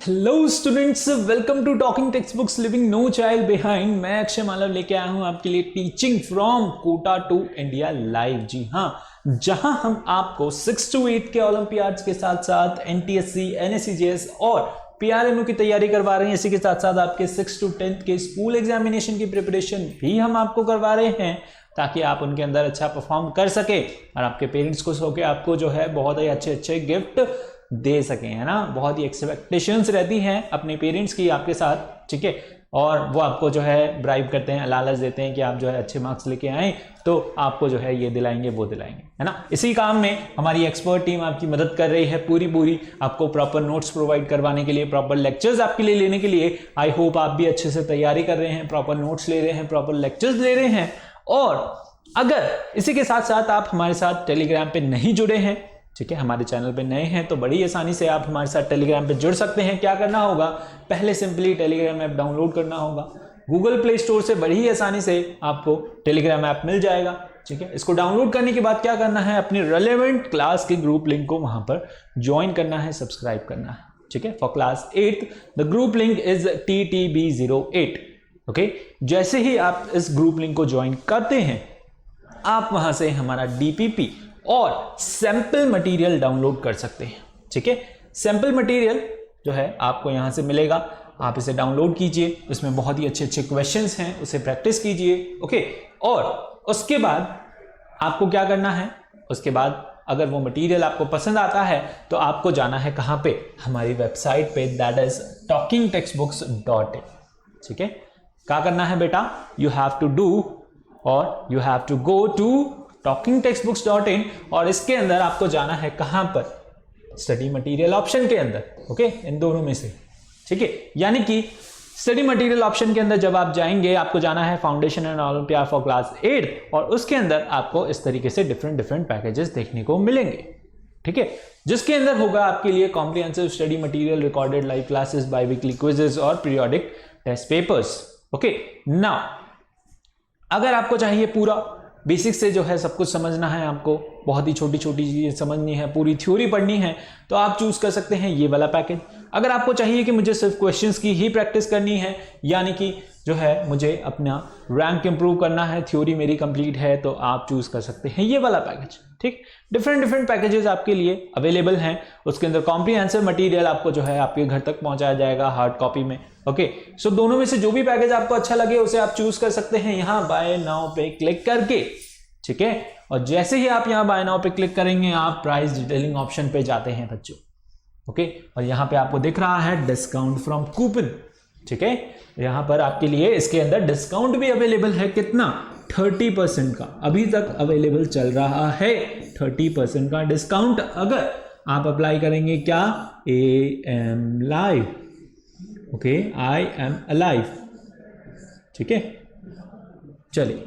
Hello students, welcome to talking text books living no child behind. मैं अक्षय मालव लेके आया हूं आपके लिए teaching from Kota to India live. जी हाँ, जहां हम आपको 6 to 8 के ओलंपियाड्स के साथ साथ एनटीएससी, एनएससीजेएस और पीआरएमयू की तैयारी करवा रहे हैं। इसी के साथ साथ आपके 6 to 10 के स्कूल एग्जामिनेशन की प्रिपरेशन भी हम आपको करवा रहे हैं, ताकि आप उनके अंदर अच्छा परफॉर्म कर सके और आपके पेरेंट्स खुश होकर आपको जो है बहुत ही अच्छे अच्छे गिफ्ट दे सकें, है ना। बहुत ही एक्सपेक्टेशंस रहती हैं अपने पेरेंट्स की आपके साथ, ठीक है। और वो आपको जो है ब्राइब करते हैं, लालच देते हैं कि आप जो है अच्छे मार्क्स लेके आए तो आपको जो है ये दिलाएंगे वो दिलाएंगे, है ना। इसी काम में हमारी एक्सपर्ट टीम आपकी मदद कर रही है पूरी आपको प्रॉपर नोट्स प्रोवाइड करवाने के लिए, प्रॉपर लेक्चर्स आपके लिए लेने के लिए। आई होप आप भी अच्छे से तैयारी कर रहे हैं, प्रॉपर नोट्स ले रहे हैं, प्रॉपर लेक्चर्स ले रहे हैं। और अगर इसी के साथ साथ आप हमारे साथ टेलीग्राम पे नहीं जुड़े हैं, ठीक है, हमारे चैनल पे नए हैं, तो बड़ी आसानी से आप हमारे साथ टेलीग्राम पे जुड़ सकते हैं। क्या करना होगा, पहले सिंपली टेलीग्राम ऐप डाउनलोड करना होगा। गूगल प्ले स्टोर से बड़ी ही आसानी से आपको टेलीग्राम ऐप मिल जाएगा, ठीक है। इसको डाउनलोड करने के बाद क्या करना है, अपनी रेलेवेंट क्लास के ग्रुप लिंक को वहां पर ज्वाइन करना है, सब्सक्राइब करना है, ठीक है। For class 8 the group link is TTB08, okay. जैसे ही आप इस ग्रुप लिंक को ज्वाइन करते हैं, आप वहां से हमारा DPP और सैंपल मटेरियल डाउनलोड कर सकते हैं, ठीक है। सैंपल मटेरियल जो है आपको यहां से मिलेगा, आप इसे डाउनलोड कीजिए। इसमें बहुत ही अच्छे अच्छे क्वेश्चंस हैं, उसे प्रैक्टिस कीजिए, ओके। और उसके बाद आपको क्या करना है, उसके बाद अगर वो मटेरियल आपको पसंद आता है तो आपको जाना है कहां पे, हमारी वेबसाइट पे, दैट इज talkingtextbooks.in, ठीक है। क्या करना है बेटा, यू हैव टू डू और you have to go to talkingtextbooks.in और इसके अंदर आपको जाना है कहां पर, स्टडी मटेरियल ऑप्शन के अंदर, ओके। इन दोनों में से, ठीक है। यानी कि स्टडी मटेरियल ऑप्शन के अंदर जब आप जाएंगे, आपको जाना है foundation and olympiad for class 8 और उसके अंदर आपको इस तरीके से डिफरेंट पैकेजेस देखने को मिलेंगे, ठीक है। जिसके अंदर होगा आपके लिए comprehensive study material, recorded live classes, biweekly quizzes और periodic test papers, okay. Now अगर आपको चाहिए पूरा बेसिक से जो है सब कुछ समझना है, आपको बहुत ही छोटी छोटी चीजें समझनी है, पूरी थ्योरी पढ़नी है, तो आप चूज कर सकते हैं ये वाला पैकेज। अगर आपको चाहिए कि मुझे सिर्फ क्वेश्चंस की ही प्रैक्टिस करनी है, यानी कि जो है मुझे अपना रैंक इंप्रूव करना है, थ्योरी मेरी कंप्लीट है, तो आप चूज कर सकते हैं ये वाला पैकेज, ठीक। डिफरेंट पैकेजेस आपके लिए अवेलेबल हैं। उसके अंदर कॉम्प्रिहेंसिव मटेरियल आपको जो है आपके घर तक पहुंचाया जाएगा हार्ड कॉपी में, ओके। सो दोनों में से जो भी पैकेज आपको अच्छा लगे उसे आप चूज कर सकते हैं यहां बाय नाउ पे क्लिक करके, ठीक है। और जैसे ही आप यहां बाय नाउ पे क्लिक करेंगे, आप प्राइस डिटेलिंग ऑप्शन पे जाते हैं बच्चों, ओके। और यहां पे आपको दिख रहा है डिस्काउंट फ्रॉम कूपन, ठीक है। यहां पर आपके लिए इसके अंदर डिस्काउंट भी अवेलेबल है, कितना, 30% का अभी तक अवेलेबल चल रहा है। 30% का डिस्काउंट अगर आप अप्लाई करेंगे, क्या, AM live, okay, I am alive, ठीक है। चलिए,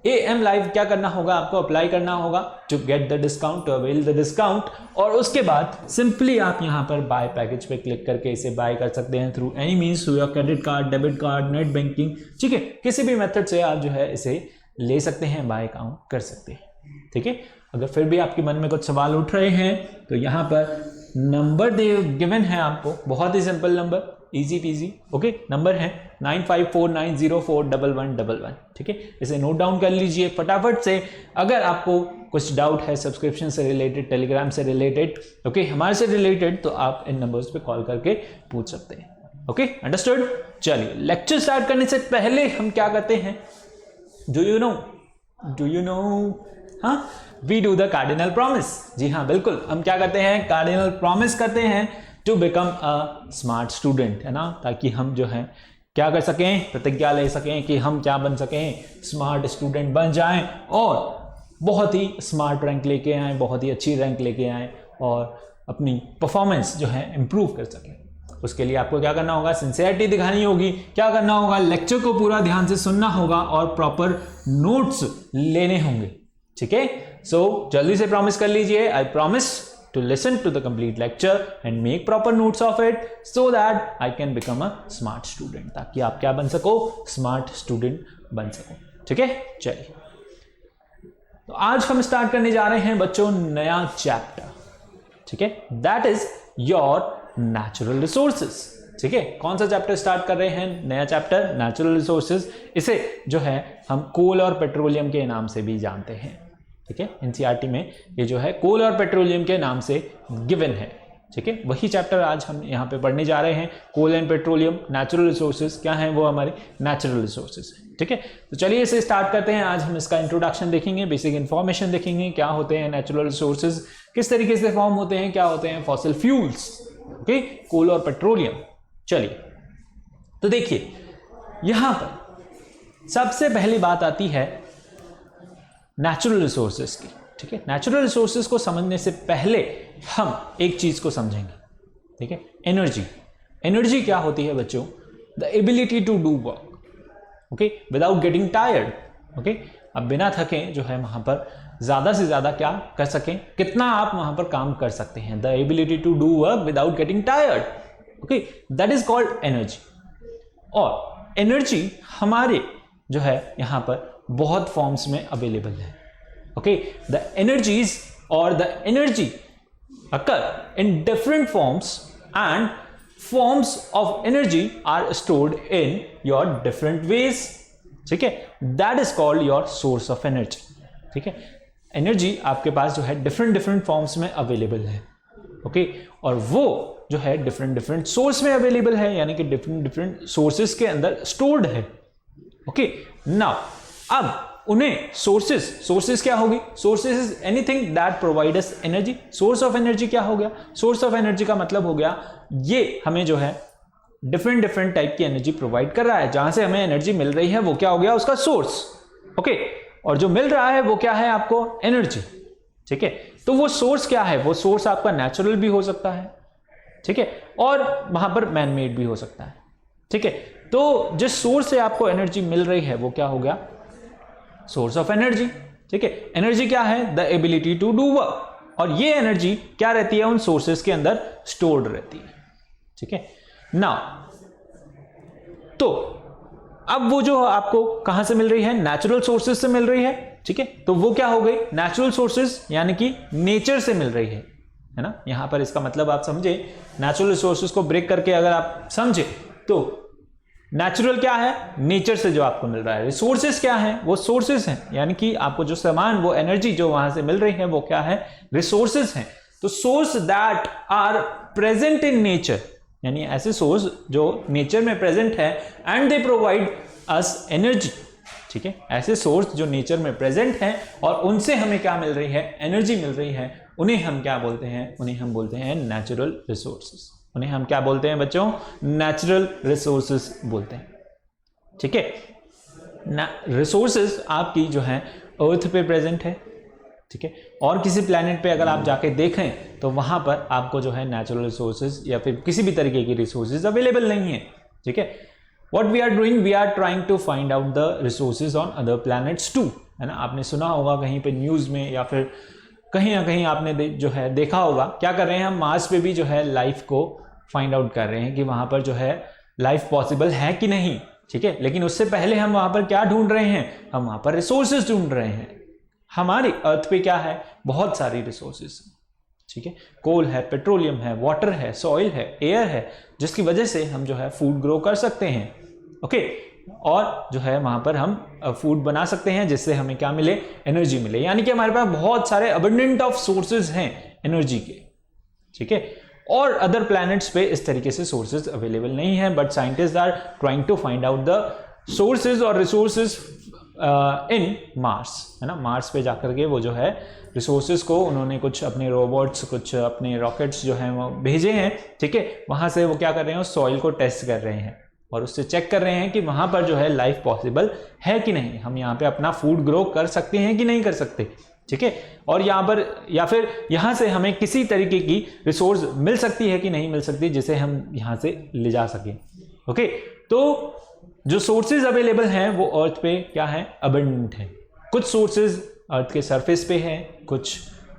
AM लाइव क्या करना होगा, आपको अप्लाई करना होगा to get the discount, to avail the discount. और उसके बाद सिंपली आप यहां पर बाय पैकेज पे क्लिक करके इसे बाय कर सकते हैं through any means, through your credit card, debit card, net banking, ठीक है। किसी भी मेथड से आप जो है इसे ले सकते हैं, बाय अकाउंट कर सकते हैं, ठीक है। अगर फिर भी आपके मन में कुछ सवाल उठ रहे हैं तो यहां पर नंबर गिवन है आपको, बहुत ही simple number, easy peasy, okay. Number है 9549041111, ठीक है। इसे नोट डाउन कर लीजिए फटाफट से। अगर आपको कुछ डाउट है सब्सक्रिप्शन से रिलेटेड, टेलीग्राम से रिलेटेड, ओके, हमारे से रिलेटेड, तो आप इन नंबर्स पे कॉल करके पूछ सकते हैं, ओके, अंडरस्टूड। चलिए, लेक्चर स्टार्ट करने से पहले हम क्या करते हैं, डू यू नो, हाँ, we do the cardinal promise. जी हाँ, बिल्कुल, हम क्या करते हैं, कार्डिनल प्रॉमिस करते हैं to become a smart student, है ना, ताकि हम जो है क्या कर सकें, प्रतिज्ञा ले सकें कि हम क्या बन सकें, स्मार्ट स्टूडेंट बन जाएं और बहुत ही स्मार्ट रैंक लेके आएं, बहुत ही अच्छी रैंक लेके आएं और अपनी परफॉर्मेंस जो है इंप्रूव कर सकें। उसके लिए आपको क्या करना होगा, सिंसियरिटी दिखानी होगी। क्या करना होगा, लेक्चर को पूरा ध्यान से सुनना होगा और प्रॉपर नोट्स लेने होंगे, ठीक है। सो जल्दी से प्रॉमिस कर लीजिए, I promise to listen to the complete lecture and make proper notes of it so that I can become a smart student, ताकि आप क्या बन सको, स्मार्ट स्टूडेंट बन सको, ठीक है। चलिए, तो आज हम स्टार्ट करने जा रहे हैं बच्चों नया चैप्टर, ठीक है, that is your natural resources. ठीक है, कौन सा चैप्टर स्टार्ट कर रहे हैं? नया चैप्टर नेचुरल रिसोर्सेज। इसे जो है हम कोल और पेट्रोलियम के नाम से भी जानते हैं। ठीक है, एनसीईआरटी में ये जो है कोल और पेट्रोलियम के नाम से गिवन है। ठीक है, वही चैप्टर आज हम यहाँ पे पढ़ने जा रहे हैं। कोल एंड पेट्रोलियम, नेचुरल रिसोर्सेज क्या है? वो हमारे नेचुरल रिसोर्सेज है। ठीक है, तो चलिए इसे स्टार्ट करते हैं। आज हम इसका इंट्रोडक्शन देखेंगे, बेसिक इन्फॉर्मेशन देखेंगे, क्या होते हैं नेचुरल रिसोर्सेज, किस तरीके से फॉर्म होते हैं, क्या होते हैं फॉसिल फ्यूल्स, ओके, कोल और पेट्रोलियम। चलिए, तो देखिए यहां पर सबसे पहली बात आती है नेचुरल रिसोर्सेज की। ठीक है, नेचुरल रिसोर्सेज को समझने से पहले हम एक चीज को समझेंगे। ठीक है, एनर्जी। एनर्जी क्या होती है बच्चों? The ability to do work, okay, without getting tired. Okay, अब बिना थके जो है वहां पर ज्यादा से ज्यादा क्या कर सकें, कितना आप वहां पर काम कर सकते हैं। The ability to do work without getting tired, okay, that is called energy. और एनर्जी हमारे जो है यहां पर बहुत फॉर्म्स में अवेलेबल है। ओके, द एनर्जीज और the energy occur in different forms and forms of energy are stored in your different ways. ठीक है, that is called your source of energy. ठीक है, एनर्जी आपके पास जो है डिफरेंट फॉर्म्स में अवेलेबल है। ओके, और वो जो है डिफरेंट सोर्स में अवेलेबल है, यानी कि डिफरेंट सोर्सेस के अंदर स्टोर्ड है। ओके, नाउ अब उन्हें सोर्सेस क्या होगी? Sources is anything that provide us energy. Source of energy क्या हो गया? सोर्स ऑफ एनर्जी का मतलब हो गया ये हमें जो है डिफरेंट टाइप की एनर्जी प्रोवाइड कर रहा है। जहां से हमें एनर्जी मिल रही है वो क्या हो गया? उसका सोर्स। ओके, और जो मिल रहा है वो क्या है आपको? एनर्जी। ठीक है, तो वो सोर्स क्या है? वो सोर्स आपका नेचुरल भी हो सकता है, ठीक है, और वहां पर मैन मेड भी हो सकता है। ठीक है, तो जिस सोर्स से आपको एनर्जी मिल रही है वो क्या हो गया? Source of energy. ठीक है, एनर्जी क्या है? The ability to do work. और ये एनर्जी क्या रहती है? उन सोर्सेस के अंदर स्टोर्ड रहती है। ठीक है, नाउ तो अब वो जो आपको कहां से मिल रही है? नेचुरल सोर्सेस से मिल रही है। ठीक है, तो वो क्या हो गई? नेचुरल सोर्सेस यानी कि नेचर से मिल रही है ना। यहां पर इसका मतलब आप समझे, नेचुरल रिसोर्सेज को ब्रेक करके अगर आप समझे तो नेचुरल क्या है? नेचर से जो आपको मिल रहा है। रिसोर्सेज क्या है? वो सोर्सेज हैं, यानी कि आपको जो सामान, वो एनर्जी जो वहां से मिल रही है वो क्या है? रिसोर्सेज हैं। तो source that are present in nature, यानी ऐसे सोर्स जो नेचर में प्रेजेंट है, and they provide us energy. ठीक है, ऐसे सोर्स जो नेचर में प्रेजेंट हैं और उनसे हमें क्या मिल रही है? एनर्जी मिल रही है, उन्हें हम क्या बोलते हैं? उन्हें हम बोलते हैं नेचुरल रिसोर्सेज। उन्हें हम क्या बोलते हैं बच्चों? नेचुरल रिसोर्सेज बोलते हैं। ठीक है, रिसोर्सेज आपकी जो है अर्थ पे प्रेजेंट है। ठीक है, और किसी प्लैनेट पे अगर आप जाके देखें तो वहां पर आपको जो है नेचुरल रिसोर्सेज या फिर किसी भी तरीके की रिसोर्सेज अवेलेबल नहीं है। ठीक है, what we are doing, we are trying to find out the resources on other planets too, है ना। आपने सुना होगा कहीं पे न्यूज में या फिर कहीं ना कहीं आपने जो है देखा होगा, क्या कर रहे हैं हम? मार्स पे भी जो है लाइफ को फाइंड आउट कर रहे हैं कि वहां पर जो है लाइफ पॉसिबल है कि नहीं। ठीक है, लेकिन उससे पहले हम वहां पर क्या ढूंढ रहे हैं? हम वहां पर रिसोर्सेज ढूंढ रहे हैं। हमारी अर्थ पे क्या है? बहुत सारी रिसोर्सेज। ठीक है, कोल है, पेट्रोलियम है, वाटर है, सॉइल है, एयर है, जिसकी वजह से हम जो है फूड ग्रो कर सकते हैं। ओके, और जो है वहां पर हम फूड बना सकते हैं जिससे हमें क्या मिले? एनर्जी मिले। यानी कि हमारे पास बहुत सारे अबंडेंट ऑफ सोर्सेज हैं एनर्जी के। ठीक है, और अदर प्लैनेट्स पे इस तरीके से सोर्सेज अवेलेबल नहीं है, but scientist are trying to find out the sources और रिसोर्सेज इन मार्स, है ना। मार्स पे जाकर के वो जो है रिसोर्सेज को उन्होंने कुछ अपने रोबोट्स, कुछ अपने रॉकेट्स जो हैं वो भेजे हैं। ठीक है, वहां से वो क्या कर रहे हैं? सॉइल को टेस्ट कर रहे हैं और उससे चेक कर रहे हैं कि वहां पर जो है लाइफ पॉसिबल है कि नहीं, हम यहाँ पे अपना फूड ग्रो कर सकते हैं कि नहीं कर सकते। ठीक है, और यहाँ पर या फिर यहाँ से हमें किसी तरीके की रिसोर्स मिल सकती है कि नहीं मिल सकती जिसे हम यहाँ से ले जा सकें। ओके, तो जो सोर्सेज अवेलेबल हैं वो अर्थ पे क्या है? अबंडेंट है। कुछ सोर्सेज अर्थ के सरफेस पे है, कुछ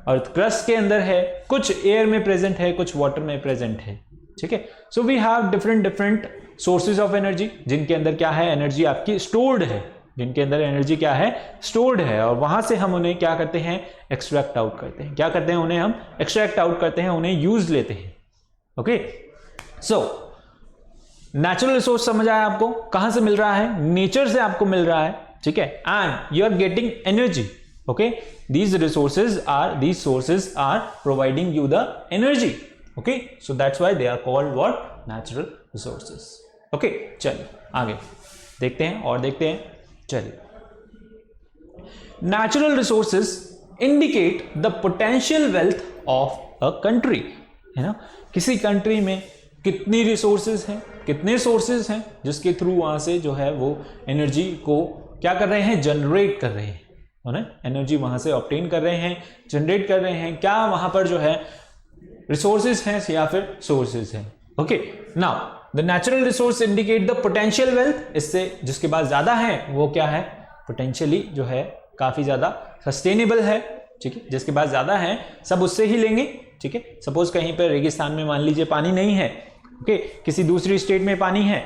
अर्थ क्रस्ट के अंदर है, कुछ एयर में प्रेजेंट है, कुछ वाटर में प्रेजेंट है। ठीक है, so we have different sources of energy, जिनके अंदर क्या है? एनर्जी आपकी स्टोर्ड है, जिनके अंदर एनर्जी क्या है? स्टोर्ड है, और वहां से हम उन्हें क्या करते हैं? एक्सट्रैक्ट आउट करते हैं। क्या करते हैं? उन्हें हम एक्सट्रैक्ट आउट करते हैं, उन्हें यूज लेते हैं। ओके, सो नेचुरल रिसोर्स समझ आया आपको, कहां से मिल रहा है, नेचर से आपको मिल रहा है, ठीक है, and you are getting energy, okay, these sources are providing you the energy, okay, so that's why they are called what, natural resources, okay। चलिए आगे देखते हैं और देखते हैं, चलिए। Natural resources indicate the potential wealth of a country, है ना, किसी कंट्री में कितनी रिसोर्सेज हैं, कितने सोर्सेज हैं जिसके थ्रू वहां से जो है वो एनर्जी को क्या कर रहे हैं, जनरेट कर रहे हैं, है ना, एनर्जी वहां से ऑब्टेन कर रहे हैं, जनरेट कर रहे हैं, क्या वहां पर जो है रिसोर्सेज हैं या फिर सोर्सेज हैं, okay. Now the natural resource indicate the potential wealth, इससे जिसके पास ज्यादा है वो क्या है, पोटेंशियली जो है काफी ज्यादा सस्टेनेबल है, ठीक है, जिसके पास ज्यादा है सब उससे ही लेंगे, ठीक है। सपोज कहीं पर रेगिस्तान में मान लीजिए पानी नहीं है, ओके, किसी दूसरी स्टेट में पानी है,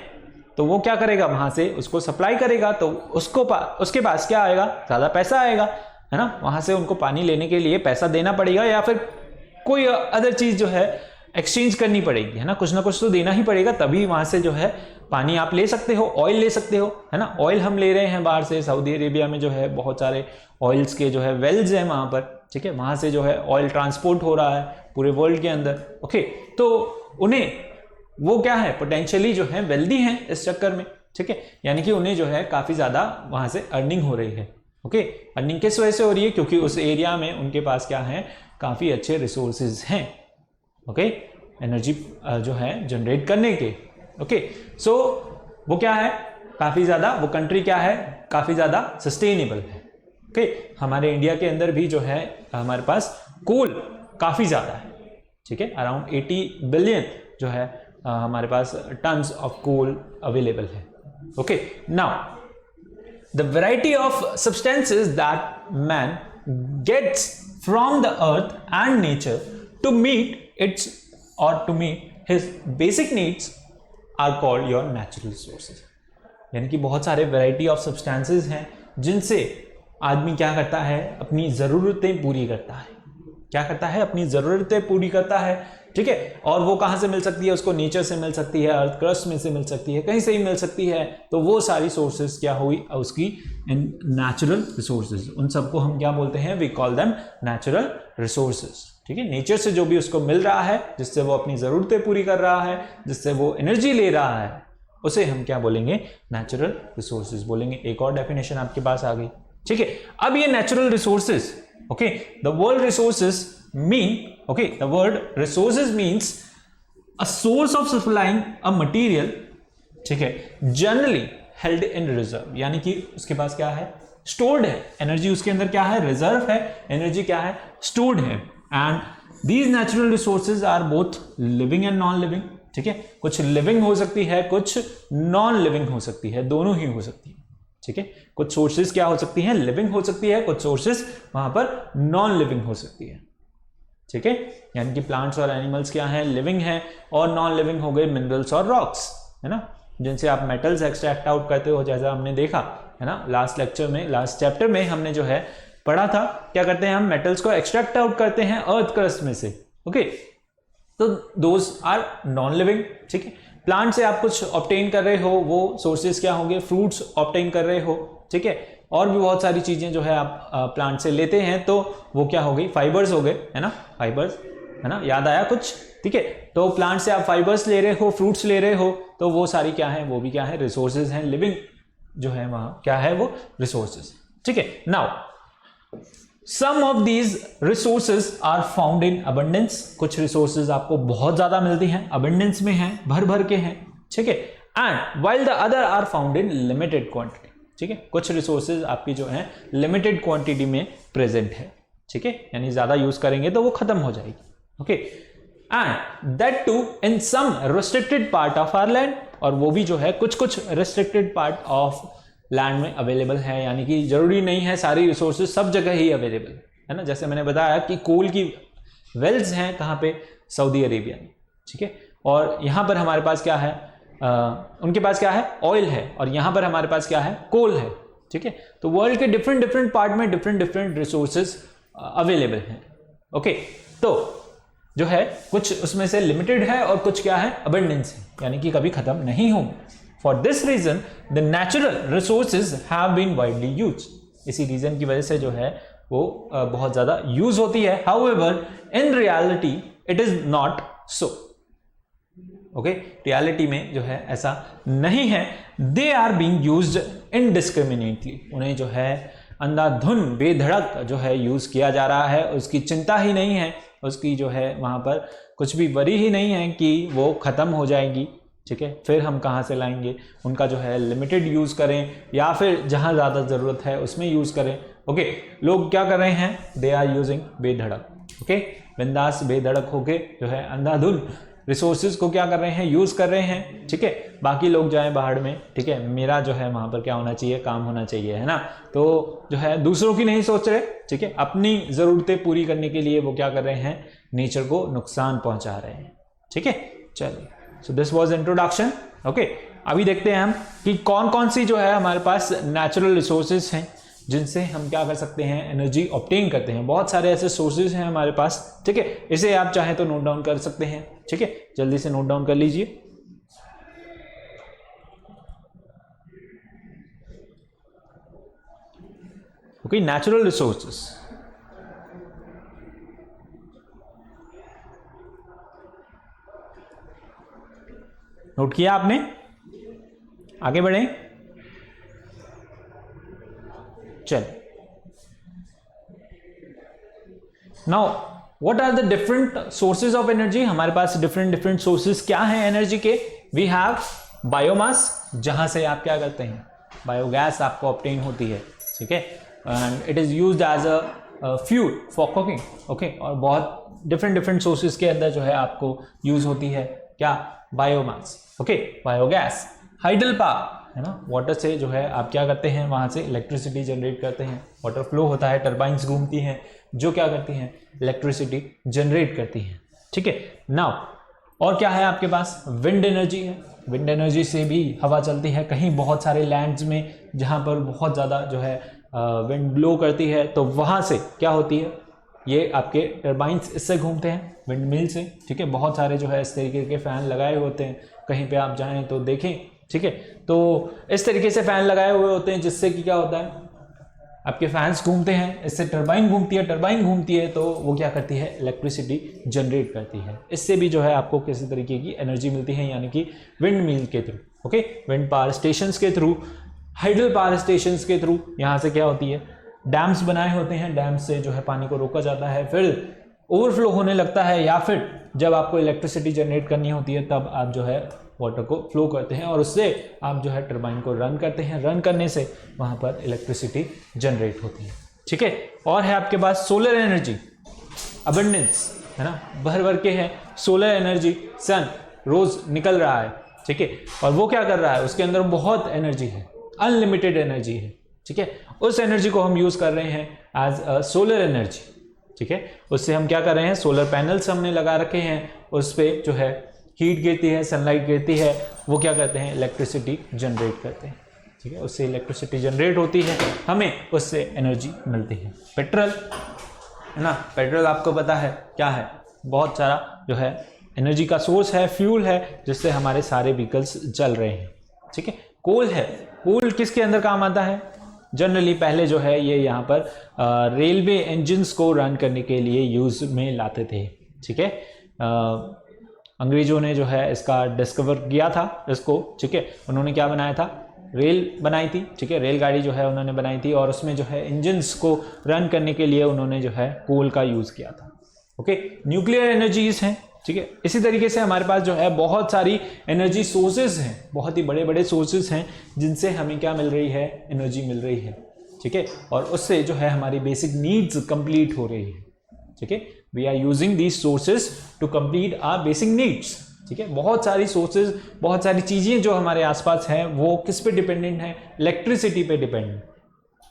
तो वो क्या करेगा, वहां से उसको सप्लाई करेगा, तो उसके पास क्या आएगा, ज्यादा पैसा आएगा, है ना, वहां से उनको पानी लेने के लिए पैसा देना पड़ेगा या फिर कोई अदर चीज जो है एक्सचेंज करनी पड़ेगी, है ना, कुछ ना कुछ तो देना ही पड़ेगा, तभी वहां से जो है पानी आप ले सकते हो, ऑयल ले सकते हो, है ना। ऑयल हम ले रहे हैं बाहर से, सऊदी अरेबिया में जो है बहुत सारे ऑयल्स के जो है वेल्स हैं वहां पर, ठीक है, वहां से जो है ऑयल ट्रांसपोर्ट हो रहा है पूरे वर्ल्ड के अंदर, ओके। तो उन्हें वो क्या है, पोटेंशियली जो है वेल्दी हैं इस चक्कर में, ठीक है, यानी कि उन्हें जो है काफी ज्यादा वहां से अर्निंग हो रही है, ओके। अर्निंग किस वजह से हो रही है, क्योंकि उस एरिया में उनके पास क्या है, काफी अच्छे रिसोर्सेज हैं, ओके, एनर्जी जो है जनरेट करने के, ओके। सो वो क्या है, काफी ज्यादा, वो कंट्री क्या है, काफी ज्यादा सस्टेनेबल है, ओके। हमारे इंडिया के अंदर भी जो है हमारे पास कोल काफी ज्यादा है, ठीक है, अराउंड 80 बिलियन जो है हमारे पास टन्स ऑफ कोल अवेलेबल है, okay. Now the variety of substances that man gets from the earth and nature to meet its और to meet his basic needs are called your natural resources, यानी कि बहुत सारे variety of substances हैं जिनसे आदमी क्या करता है, अपनी ज़रूरतें पूरी करता है, क्या करता है, अपनी ज़रूरतें पूरी करता है, ठीक है। और वो कहाँ से मिल सकती है, उसको नेचर से मिल सकती है, अर्थ क्रस्ट में से मिल सकती है, कहीं से ही मिल सकती है, तो वो सारी सोर्सेज क्या हुई उसकी, नेचुरल रिसोर्सेज, उन सबको हम क्या बोलते हैं, we call them natural resources, ठीक है। नेचर से जो भी उसको मिल रहा है, जिससे वो अपनी ज़रूरतें पूरी कर रहा है, जिससे वो एनर्जी ले रहा है, उसे हम क्या बोलेंगे, नेचुरल रिसोर्सेज बोलेंगे। एक और डेफिनेशन आपके पास आ गई, ठीक है। अब ये natural resources, okay, the word resources mean, okay, the word resources means a source of supplying a material, ठीक है, generally held in reserve, यानी कि उसके पास क्या है, stored है, एनर्जी उसके अंदर क्या है, रिजर्व है, एनर्जी क्या है, stored है, and these natural resources are both living and non living, ठीक है, कुछ लिविंग हो सकती है, कुछ नॉन लिविंग हो सकती है, दोनों ही हो सकती है, ठीक है। कुछ सोर्सेज क्या हो सकती हैं, लिविंग हो सकती है, कुछ सोर्सेज वहां पर नॉन लिविंग हो सकती है, ठीक है, यानी कि प्लांट्स और एनिमल्स क्या हैं, लिविंग हैं, और नॉन लिविंग हो गए मिनरल्स और रॉक्स, है ना, जिनसे आप मेटल्स एक्सट्रैक्ट आउट करते हो, जैसा हमने देखा है ना लास्ट चैप्टर में हमने जो है पढ़ा था, क्या करते हैं हम, मेटल्स को एक्सट्रैक्ट आउट करते हैं अर्थ क्रस्ट में से, ओके। तो दोज आर नॉन लिविंग, ठीक है। प्लांट से आप कुछ ऑब्टेन कर रहे हो, वो सोर्सेज क्या होंगे, फ्रूट्स ऑब्टेन कर रहे हो, ठीक है, और भी बहुत सारी चीजें जो है आप प्लांट से लेते हैं, तो वो क्या हो गई, फाइबर्स हो गए, है ना, फाइबर्स, है ना, याद आया कुछ, ठीक है। तो प्लांट से आप फाइबर्स ले रहे हो, फ्रूट्स ले रहे हो, तो वो सारी क्या है, वो भी क्या है, रिसोर्सेज हैं, लिविंग जो है वहां क्या है, वो रिसोर्सेज, ठीक है। Now some of these resources are found in abundance, कुछ रिसोर्सेज आपको बहुत ज्यादा मिलती हैं, अबंडेंस में है, भर भर के हैं, ठीक है, and while the other are found in limited quantity, ठीक है। कुछ रिसोर्सेज आपकी जो है लिमिटेड क्वांटिटी में प्रेजेंट है, ठीक है, यानी ज्यादा यूज करेंगे तो वो खत्म हो जाएगी, okay, and that too in some restricted part of our land, और वो भी जो है कुछ कुछ रिस्ट्रिक्टेड पार्ट ऑफ लैंड में अवेलेबल है, यानी कि जरूरी नहीं है सारी रिसोर्सेज सब जगह ही अवेलेबल है ना। जैसे मैंने बताया कि कोल की वेल्स हैं कहाँ पे, सऊदी अरेबिया में, ठीक है, और यहां पर हमारे पास क्या है, उनके पास क्या है, ऑयल है, और यहां पर हमारे पास क्या है, कोल है, ठीक है। तो वर्ल्ड के डिफरेंट डिफरेंट पार्ट में डिफरेंट डिफरेंट रिसोर्सेज अवेलेबल हैं, ओके। तो जो है कुछ उसमें से लिमिटेड है और कुछ क्या है, अबंडेंस है, यानी कि कभी खत्म नहीं होंगे। For this reason the natural resources have been widely use, इसी रीजन की वजह से जो है वो बहुत ज्यादा यूज होती है। However in reality it is not so, okay, reality में जो है ऐसा नहीं है। They are being used indiscriminately, उन्हें जो है अंधाधुन बेधड़क जो है यूज किया जा रहा है, उसकी चिंता ही नहीं है, उसकी जो है वहां पर कुछ भी वरी ही नहीं है कि वो खत्म हो जाएगी, ठीक है, फिर हम कहाँ से लाएंगे, उनका जो है लिमिटेड यूज करें या फिर जहां ज्यादा जरूरत है उसमें यूज करें। ओके, लोग क्या कर रहे हैं, दे आर यूजिंग बेधड़क, ओके, बिंदास बेधड़क होके जो है अंधाधुन रिसोर्सेज को क्या कर रहे हैं, यूज कर रहे हैं, ठीक है। बाकी लोग जाएं बाहर में, ठीक है, मेरा जो है वहां पर क्या होना चाहिए, काम होना चाहिए, है ना। तो जो है दूसरों की नहीं सोच रहे, ठीक है, अपनी जरूरतें पूरी करने के लिए वो क्या कर रहे हैं, नेचर को नुकसान पहुंचा रहे हैं, ठीक है। चलिए, सो दिस वाज इंट्रोडक्शन, ओके। अभी देखते हैं हम कि कौन कौन सी जो है हमारे पास नेचुरल रिसोर्सेज हैं जिनसे हम क्या कर सकते हैं, एनर्जी ऑब्टेन करते हैं। बहुत सारे ऐसे सोर्सेज हैं हमारे पास, ठीक है, इसे आप चाहें तो नोट डाउन कर सकते हैं, ठीक है, जल्दी से नोट डाउन कर लीजिए। ओके, नेचुरल रिसोर्सेज, नोट किया आपने, आगे बढ़े, चल। Now what are the different sources of energy, हमारे पास डिफरेंट सोर्सेज क्या हैं एनर्जी के। वी हैव बायोमास, जहां से आप क्या करते हैं, बायोगैस आपको ऑब्टेन होती है, ठीक है, and it is used as a fuel for cooking, okay. और बहुत डिफरेंट सोर्सेज के अंदर जो है आपको यूज होती है क्या, biomass, okay, biogas. Hydel power, है ना, वाटर से जो है आप क्या करते हैं, वहां से इलेक्ट्रिसिटी जनरेट करते हैं, वाटर फ्लो होता है, टर्बाइंस घूमती हैं जो क्या करती हैं, इलेक्ट्रिसिटी जनरेट करती हैं, ठीक है। नाउ और क्या है आपके पास, विंड एनर्जी है, विंड एनर्जी से भी हवा चलती है, कहीं बहुत सारे लैंड्स में जहां पर बहुत ज़्यादा जो है विंड ब्लो करती है, तो वहां से क्या होती है, ये आपके टर्बाइंस इससे घूमते हैं, विंड मिल से, ठीक है। बहुत सारे जो है इस तरीके के फैन लगाए होते हैं, कहीं पे आप जाएं तो देखें, ठीक है, तो इस तरीके से फैन लगाए हुए होते हैं जिससे कि क्या होता है, आपके फैंस घूमते हैं, इससे टर्बाइन घूमती है, टर्बाइन घूमती है तो वो क्या करती है, इलेक्ट्रिसिटी जनरेट करती है, इससे भी जो है आपको किसी तरीके की एनर्जी मिलती है, यानी कि विंड मिल के through, okay, wind power station के थ्रू, हाइडल पावर स्टेशन के थ्रू। यहाँ से क्या होती है, डैम्स बनाए होते हैं, डैम्स से जो है पानी को रोका जाता है, फिर ओवरफ्लो होने लगता है, या फिर जब आपको इलेक्ट्रिसिटी जनरेट करनी होती है तब आप जो है वाटर को फ्लो करते हैं और उससे आप जो है टर्बाइन को रन करते हैं, रन करने से वहाँ पर इलेक्ट्रिसिटी जनरेट होती है, ठीक है। और है आपके पास सोलर एनर्जी, अबंडेंस, है ना, भर भर के है सोलर एनर्जी, सन रोज निकल रहा है, ठीक है, और वो क्या कर रहा है, उसके अंदर बहुत एनर्जी है, अनलिमिटेड एनर्जी है, ठीक है, उस एनर्जी को हम यूज कर रहे हैं एज अ सोलर एनर्जी, ठीक है। उससे हम क्या कर रहे हैं, सोलर पैनल्स हमने लगा रखे हैं, उस पर जो है हीट गिरती है, सनलाइट गिरती है, वो क्या करते हैं, इलेक्ट्रिसिटी जनरेट करते हैं, ठीक है, उससे इलेक्ट्रिसिटी जनरेट होती है, हमें उससे एनर्जी मिलती है। पेट्रोल, है ना, पेट्रोल आपको पता है क्या है, बहुत सारा जो है एनर्जी का सोर्स है, फ्यूल है, जिससे हमारे सारे व्हीकल्स चल रहे हैं, ठीक है। कोल है, कोल किसके अंदर काम आता है, जनरली पहले जो है ये यहाँ पर रेलवे इंजन्स को रन करने के लिए यूज में लाते थे, ठीक है। अंग्रेजों ने जो है इसका डिस्कवर किया था इसको, ठीक है, उन्होंने क्या बनाया था, रेल बनाई थी, ठीक है, रेलगाड़ी जो है उन्होंने बनाई थी, और उसमें जो है इंजन्स को रन करने के लिए उन्होंने जो है कोल का यूज किया था, ओके। न्यूक्लियर एनर्जीज हैं, ठीक है, इसी तरीके से हमारे पास जो है बहुत सारी एनर्जी सोर्सेज हैं, बहुत ही बड़े बड़े सोर्सेज हैं जिनसे हमें क्या मिल रही है, एनर्जी मिल रही है, ठीक है, और उससे जो है हमारी बेसिक नीड्स कंप्लीट हो रही है, ठीक है। We are using these sources to complete our basic needs, ठीक है। बहुत सारी सोर्सेज, बहुत सारी चीजें जो हमारे आसपास हैं वो किस पे डिपेंडेंट है, इलेक्ट्रिसिटी पे डिपेंडेंट,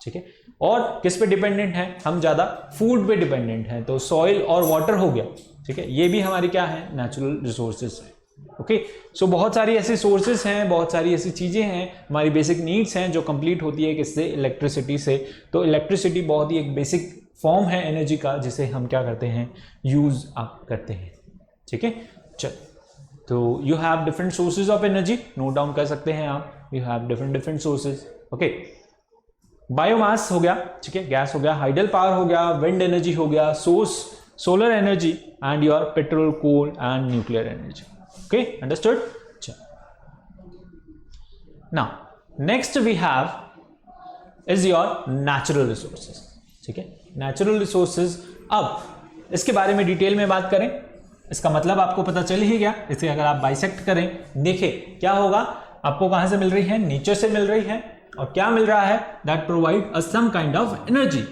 ठीक है। और किस पे डिपेंडेंट है, हम ज्यादा फूड पे डिपेंडेंट हैं, तो सॉइल और वाटर हो गया, ठीक है, ये भी हमारी क्या है, नेचुरल रिसोर्सेज है, ओके। सो बहुत सारी ऐसी सोर्सेज हैं, बहुत सारी ऐसी चीजें हैं, हमारी बेसिक नीड्स हैं जो कंप्लीट होती है किससे, इलेक्ट्रिसिटी से। तो इलेक्ट्रिसिटी बहुत ही एक बेसिक फॉर्म है एनर्जी का, जिसे हम क्या करते हैं, यूज आप करते हैं, ठीक है, चल, तो you have different sources of energy, note down कर सकते हैं आप, you have different sources. Okay, biomass हो गया, ठीक है, गैस हो गया, हाइडल पावर हो गया, विंड एनर्जी हो गया, source solar energy and your petrol, coal and nuclear energy. Okay, understood. Now next we have is your natural resources. ठीक है, नेचुरल रिसोर्सेज, अब इसके बारे में डिटेल में बात करें, इसका मतलब आपको पता चल ही गया। इसे अगर आप बाइसेक्ट करें, देखें क्या होगा, आपको कहां से मिल रही है, नेचर से मिल रही है, और क्या मिल रहा है, that provide a some kind of energy.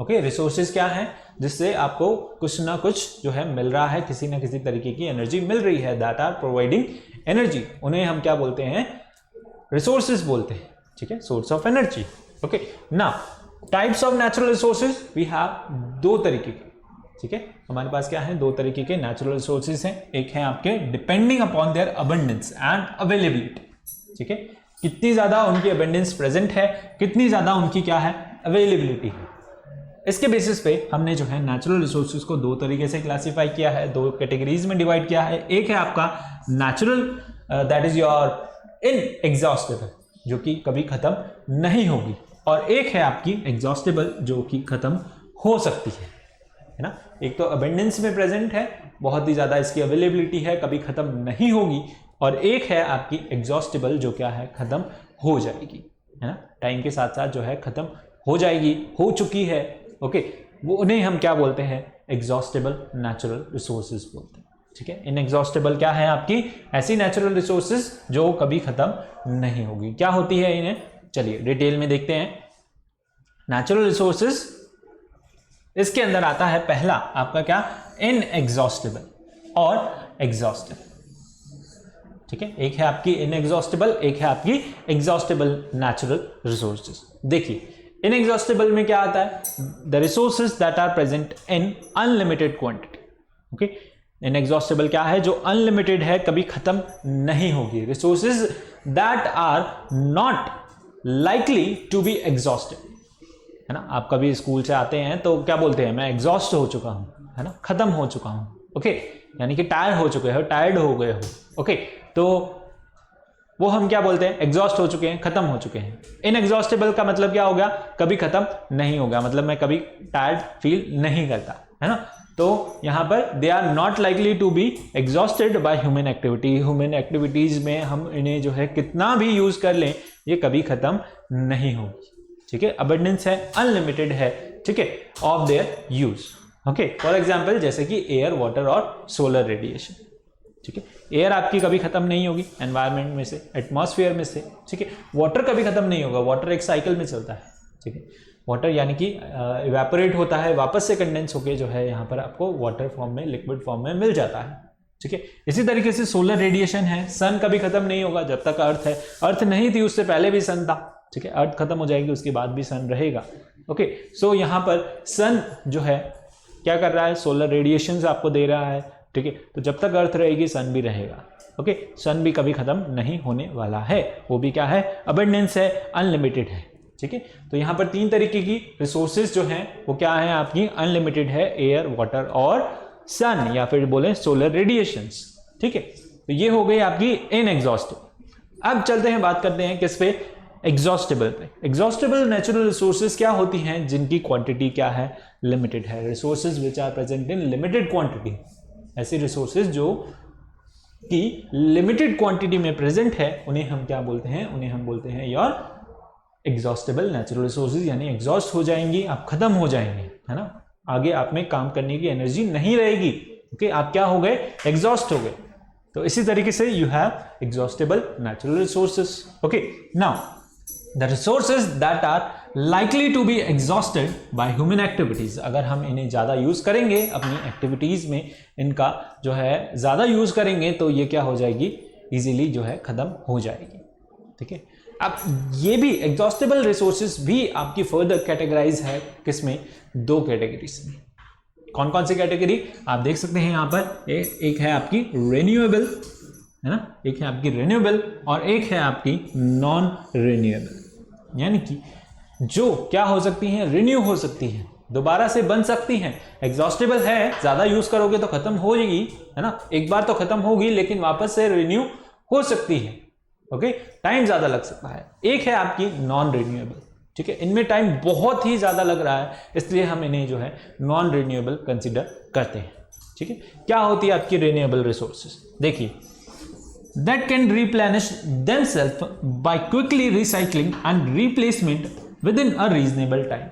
Okay, resources क्या है, जिससे आपको कुछ ना कुछ जो है मिल रहा है, किसी ना किसी तरीके की एनर्जी मिल रही है, दैट आर प्रोवाइडिंग एनर्जी, उन्हें हम क्या बोलते हैं, रिसोर्सेज बोलते हैं। ठीक है, source of energy. Okay, now types of natural resources we have, दो तरीके के। ठीक है, हमारे पास क्या है, दो तरीके के नेचुरल रिसोर्सेज हैं। एक है आपके depending upon their abundance and availability. ठीक है, कितनी ज्यादा उनकी अबंडेंस प्रेजेंट है, कितनी ज्यादा उनकी क्या है, अवेलेबिलिटी है। इसके बेसिस पे हमने जो है नेचुरल रिसोर्सेज को दो तरीके से क्लासिफाई किया है, दो कैटेगरीज में डिवाइड किया है। एक है आपका natural, that is your inexhaustible, जो कि कभी खत्म नहीं होगी, और एक है आपकी एग्जॉस्टेबल, जो कि खत्म हो सकती है ना। एक तो अबंडेंस में प्रेजेंट है, बहुत ही ज्यादा इसकी अवेलेबिलिटी है, कभी खत्म नहीं होगी, और एक है आपकी एग्जॉस्टेबल, जो क्या है, खत्म हो जाएगी, है ना, टाइम के साथ साथ जो है खत्म हो जाएगी, हो चुकी है। ओके, वो उन्हें हम क्या बोलते हैं, एग्जॉस्टेबल नेचुरल रिसोर्सेज बोलते हैं। ठीक है, इनएग्जॉस्टेबल क्या है, आपकी ऐसी नेचुरल रिसोर्सेज जो कभी खत्म नहीं होगी। क्या होती है इन्हें, चलिए डिटेल में देखते हैं। नेचुरल रिसोर्सेज, इसके अंदर आता है पहला आपका क्या, इनएग्जॉस्टेबल और एग्जॉस्टेबल। ठीक है, एक है आपकी इनएग्जॉस्टेबल, एक है आपकी एग्जॉस्टेबल नेचुरल रिसोर्सेज। देखिए, इनएग्जॉस्टेबल में क्या आता है, the resources that are present in unlimited quantity. Okay, inexhaustible क्या है, जो अनलिमिटेड है, कभी खत्म नहीं होगी। Resources that are not likely to be exhausted, है ना। आप कभी स्कूल से आते हैं तो क्या बोलते हैं, मैं एग्जॉस्ट हो चुका हूं, है ना, खत्म हो चुका हूं। ओके, यानी कि टायर हो चुके हो, टायर्ड हो गए हो। ओके, तो वो हम क्या बोलते हैं, एग्जॉस्ट हो चुके हैं, खत्म हो चुके हैं। इनएग्जॉस्टेबल का मतलब क्या हो गया, कभी खत्म नहीं होगा, मतलब मैं कभी टायर्ड फील नहीं करता, है ना। तो यहां पर they are not likely to be exhausted by human activity. Human activities में हम इन्हें जो है कितना भी यूज कर लें, ये कभी खत्म नहीं होगी। ठीक है, अबंडेंस है, अनलिमिटेड है, ठीक है, of their use. Okay, for example जैसे कि एयर, वाटर और सोलर रेडिएशन। ठीक है, एयर आपकी कभी खत्म नहीं होगी एनवायरनमेंट में से, एटमॉस्फेयर में से। ठीक है, वाटर कभी खत्म नहीं होगा, वाटर एक साइकिल में चलता है। ठीक है, वाटर यानी कि इवेपोरेट होता है, वापस से कंडेंस होके जो है यहाँ पर आपको वाटर फॉर्म में, लिक्विड फॉर्म में मिल जाता है। ठीक है, इसी तरीके से सोलर रेडिएशन है, सन कभी खत्म नहीं होगा जब तक अर्थ है। अर्थ नहीं थी उससे पहले भी सन था। ठीक है, अर्थ खत्म हो जाएगी उसके बाद भी सन रहेगा। ओके, सो यहाँ पर सन जो है क्या कर रहा है, सोलर रेडिएशन आपको दे रहा है। ठीक है, तो जब तक अर्थ रहेगी सन भी रहेगा। ओके, सन भी कभी खत्म नहीं होने वाला है, वो भी क्या है, अबंडेंस है, अनलिमिटेड है। ठीक है, तो यहाँ पर तीन तरीके की रिसोर्सेज जो हैं वो क्या है आपकी, अनलिमिटेड है, एयर, वाटर और सन, या फिर बोले सोलर रेडिएशंस। ठीक है, तो ये हो गई आपकी इनएग्जॉस्टेबल। अब चलते हैं, बात करते हैं किस पे, एग्जॉस्टेबल पे। एग्जॉस्टेबल नेचुरल रिसोर्सेज क्या होती हैं, जिनकी क्वांटिटी क्या है, लिमिटेड है। Resources which are present in limited quantity, ऐसी रिसोर्सेज जो कि लिमिटेड क्वांटिटी में प्रेजेंट है, उन्हें हम क्या बोलते हैं, उन्हें हम बोलते हैं योर एग्जॉस्टेबल नेचुरल रिसोर्सेज। यानी एग्जॉस्ट हो जाएंगी, आप खत्म हो जाएंगे, है ना, आगे आप में काम करने की एनर्जी नहीं रहेगी। ओके, आप क्या हो गए, एग्जॉस्ट हो गए। तो इसी तरीके से you have exhaustible natural resources. Okay, now the resources that are likely to be exhausted by human activities. अगर हम इन्हें ज्यादा यूज करेंगे अपनी एक्टिविटीज में, इनका जो है ज्यादा यूज करेंगे, तो ये क्या हो जाएगी, इजीली जो है खत्म हो जाएगी। ठीक है, अब ये भी एग्जॉस्टेबल रिसोर्सेज भी आपकी फर्दर कैटेगराइज है किसमें, दो कैटेगरीज में। कौन कौन सी कैटेगरी आप देख सकते हैं यहाँ पर, एक है आपकी रिन्यूएबल, है ना, एक है आपकी रिन्यूएबल और एक है आपकी नॉन रिन्यूएबल। यानी कि जो क्या हो सकती हैं, रिन्यू हो सकती हैं, दोबारा से बन सकती हैं। एग्जॉस्टेबल है, ज्यादा यूज करोगे तो खत्म हो जाएगी, है ना, एक बार तो खत्म होगी लेकिन वापस से रिन्यू हो सकती है। ओके, टाइम ज्यादा लग सकता है। एक है आपकी नॉन रिन्यूएबल, ठीक है, इनमें टाइम बहुत ही ज्यादा लग रहा है, इसलिए हम इन्हें जो है नॉन रिन्यूएबल कंसिडर करते हैं। ठीक है, क्या होती है आपकी रिन्यूएबल रिसोर्सेज? देखिए, that can replenish themselves by quickly recycling and replacement within a reasonable time.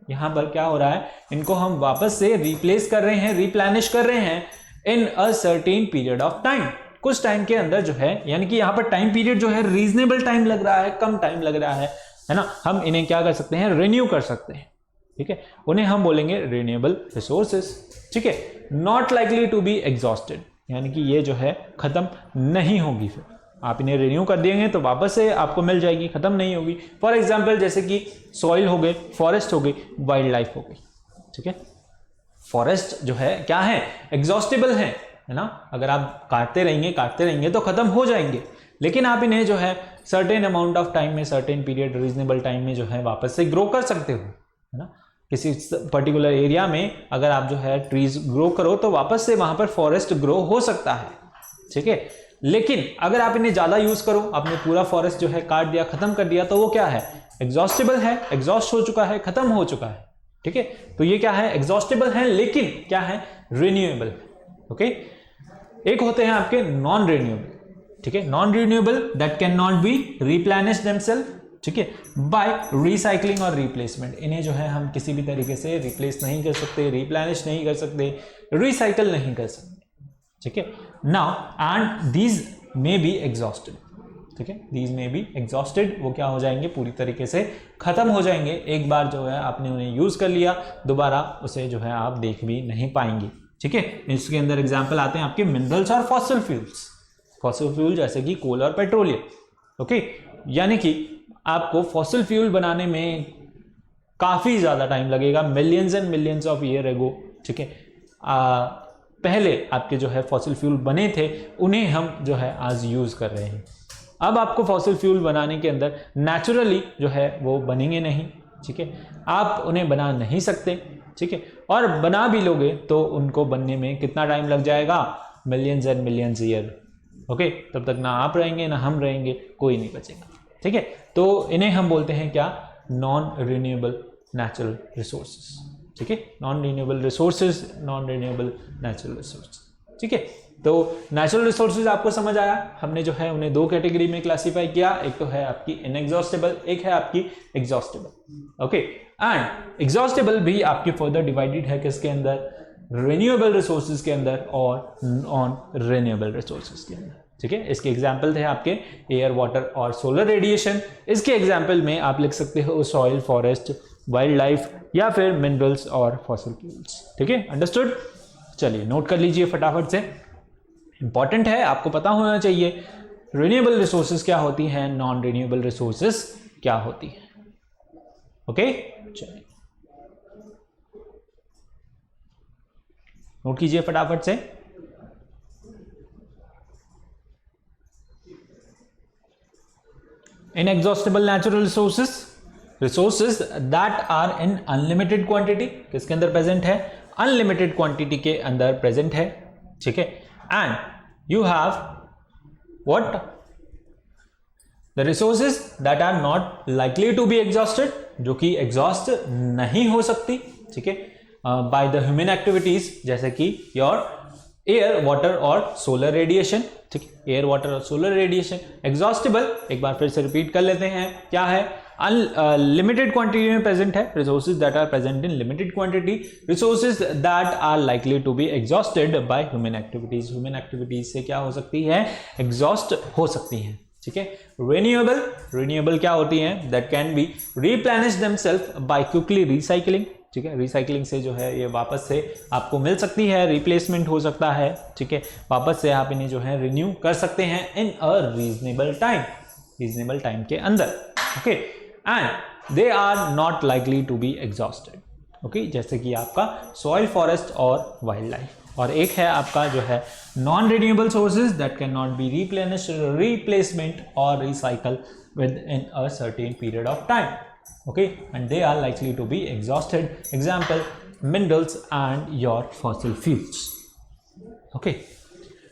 यहां पर क्या हो रहा है, इनको हम वापस से रिप्लेस कर रहे हैं, रिप्लेनिश कर रहे हैं in a certain period of time, कुछ टाइम के अंदर जो है, यानी कि यहां पर टाइम पीरियड जो है रीजनेबल टाइम लग रहा है, कम टाइम लग रहा है ना, हम इन्हें क्या कर सकते हैं, रिन्यू कर सकते हैं। ठीक है, उन्हें हम बोलेंगे रिन्यूएबल रिसोर्सेज। ठीक है, not likely to be exhausted, यानी कि ये जो है खत्म नहीं होगी, फिर आप इन्हें रिन्यू कर देंगे तो वापस से आपको मिल जाएगी, खत्म नहीं होगी। फॉर एग्जाम्पल जैसे कि सॉइल हो गए, फॉरेस्ट हो गई, वाइल्ड लाइफ हो गई। ठीक है, फॉरेस्ट जो है क्या है, एग्जॉस्टेबल है ना, अगर आप काटते रहेंगे तो खत्म हो जाएंगे, लेकिन आप इन्हें जो है सर्टेन अमाउंट ऑफ टाइम में, सर्टेन पीरियड, रीजनेबल टाइम में जो है वापस से ग्रो कर सकते हो, है ना। किसी पर्टिकुलर एरिया में अगर आप जो है ट्रीज ग्रो करो तो वापस से वहां पर फॉरेस्ट ग्रो हो सकता है। ठीक है, लेकिन अगर आप इन्हें ज्यादा यूज करो, आपने पूरा फॉरेस्ट जो है काट दिया, खत्म कर दिया, तो वो क्या है, एग्जॉस्टेबल है, एग्जॉस्ट हो चुका है, खत्म हो चुका है। ठीक है, तो ये क्या है, एग्जॉस्टेबल है लेकिन क्या है, रिन्यूएबल। ओके, एक होते हैं आपके नॉन रिन्यूएबल। ठीक है, non renewable that can not be replenish themselves, ठीक है, बाय रिसाइकलिंग और रिप्लेसमेंट। इन्हें जो है हम किसी भी तरीके से रिप्लेस नहीं कर सकते, रिप्लेनिश नहीं कर सकते, रिसाइकल नहीं कर सकते। ठीक है, now and these may be exhausted. ठीक है, दीज मे बी एग्जॉस्टेड, वो क्या हो जाएंगे, पूरी तरीके से खत्म हो जाएंगे। एक बार जो है आपने उन्हें यूज कर लिया, दोबारा उसे जो है आप देख भी नहीं पाएंगे। ठीक है, इसके अंदर एग्जाम्पल आते हैं आपके मिनरल्स और फॉसिल फ्यूल्स। फॉसिल फ्यूल जैसे कि कोल और पेट्रोलियम। ओके, यानी कि आपको फॉसिल फ्यूल बनाने में काफी ज्यादा टाइम लगेगा, millions and millions of year ago. ठीक है, पहले आपके जो है फॉसिल फ्यूल बने थे, उन्हें हम जो है आज यूज कर रहे हैं। अब आपको फॉसिल फ्यूल बनाने के अंदर नेचुरली जो है वो बनेंगे नहीं। ठीक है, आप उन्हें बना नहीं सकते। ठीक है, और बना भी लोगे तो उनको बनने में कितना टाइम लग जाएगा, millions and millions year. Okay, तब तक ना आप रहेंगे ना हम रहेंगे, कोई नहीं बचेगा। ठीक है, तो इन्हें हम बोलते हैं क्या, नॉन रिन्यूएबल नेचुरल रिसोर्सेज। ठीक है, non renewable resources, non renewable natural resources. ठीक है, तो नेचुरल रिसोर्सेज आपको समझ आया, हमने जो है उन्हें दो कैटेगरी में क्लासिफाई किया, एक तो है आपकी इनएग्जॉस्टेबल, एक है आपकी एग्जॉस्टेबल। ओके, एंड एग्जॉस्टेबल भी आपकी फर्दर डिवाइडेड है किसके अंदर, रिन्यूएबल रिसोर्सेज के अंदर और नॉन रिन्यूएबल रिसोर्सेज के अंदर। ठीक है, इसके एग्जाम्पल थे आपके एयर, वाटर और सोलर रेडिएशन। इसके एग्जाम्पल में आप लिख सकते हो सॉइल, फॉरेस्ट, वाइल्ड लाइफ या फिर मिनरल्स और फॉसिल फ्यूल्स। ठीक है, अंडरस्टूड। चलिए नोट कर लीजिए फटाफट से, इंपॉर्टेंट है, आपको पता होना चाहिए रिन्यूएबल रिसोर्सेज क्या होती हैं, नॉन रिन्यूएबल रिसोर्सेज क्या होती हैं। ओके, चलिए नोट कीजिए फटाफट से। Inexhaustible natural resources that are in unlimited quantity, किसके अंदर प्रेजेंट है, अनलिमिटेड क्वांटिटी के अंदर प्रेजेंट है। ठीक है, and you have what, the resources that are not likely to be exhausted, जो कि एग्जॉस्ट नहीं हो सकती। ठीक है, बाय द ह्यूमन एक्टिविटीज, जैसे कि योर एयर, वाटर और सोलर रेडिएशन। ठीक है, एयर, वाटर और सोलर रेडिएशन। एग्जॉस्टेबल एक बार फिर से रिपीट कर लेते हैं, क्या है, लिमिटेड क्वांटिटी में प्रेजेंट है, resources that are present in limited quantity, resources that are likely to be exhausted by human activities. Human activities से क्या हो सकती है, एग्जॉस्ट हो सकती है। ठीक है, रिन्यूएबल क्या होती है, that can be replenish themselves by quickly recycling. ठीक है, रिसाइकलिंग से जो है ये वापस से आपको मिल सकती है, रिप्लेसमेंट हो सकता है। ठीक है, वापस से आप इन्हें जो है रिन्यू कर सकते हैं इन अ रीजनेबल टाइम के अंदर। Okay, and they are not likely to be exhausted. Okay, जैसे कि आपका सॉइल, फॉरेस्ट और वाइल्ड लाइफ। और एक है आपका जो है non renewable sources that can not be replenish, replacement और recycle within a certain period of time. okay, and they are likely to be exhausted. Example, minerals and your fossil fuels. okay,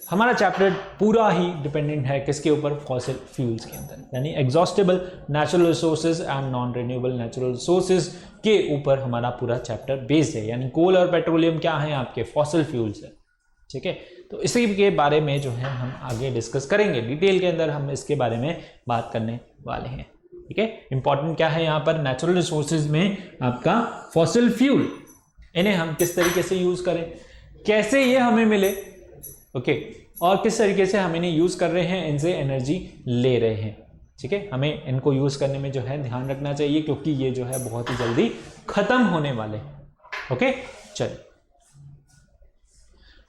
हमारा chapter पूरा ही dependent है किसके ऊपर, fossil fuels के अंदर, यानी exhaustible natural resources and non renewable natural resources के ऊपर हमारा पूरा चैप्टर बेस्ड है, यानी कोल और पेट्रोलियम क्या है आपके, फॉसिल फ्यूल्स है। ठीक है, तो इसी के बारे में जो है हम आगे डिस्कस करेंगे, डिटेल के अंदर हम इसके बारे में बात करने वाले हैं। ठीक है, इंपॉर्टेंट क्या है यहाँ पर, नेचुरल रिसोर्सेज में आपका फॉसिल फ्यूल, इन्हें हम किस तरीके से यूज करें, कैसे ये हमें मिले, ओके, और किस तरीके से हम इन्हें यूज कर रहे हैं, इनसे एनर्जी ले रहे हैं। ठीक है, हमें इनको यूज करने में जो है ध्यान रखना चाहिए, क्योंकि ये जो है बहुत ही जल्दी खत्म होने वाले हैं। ओके, चलिए,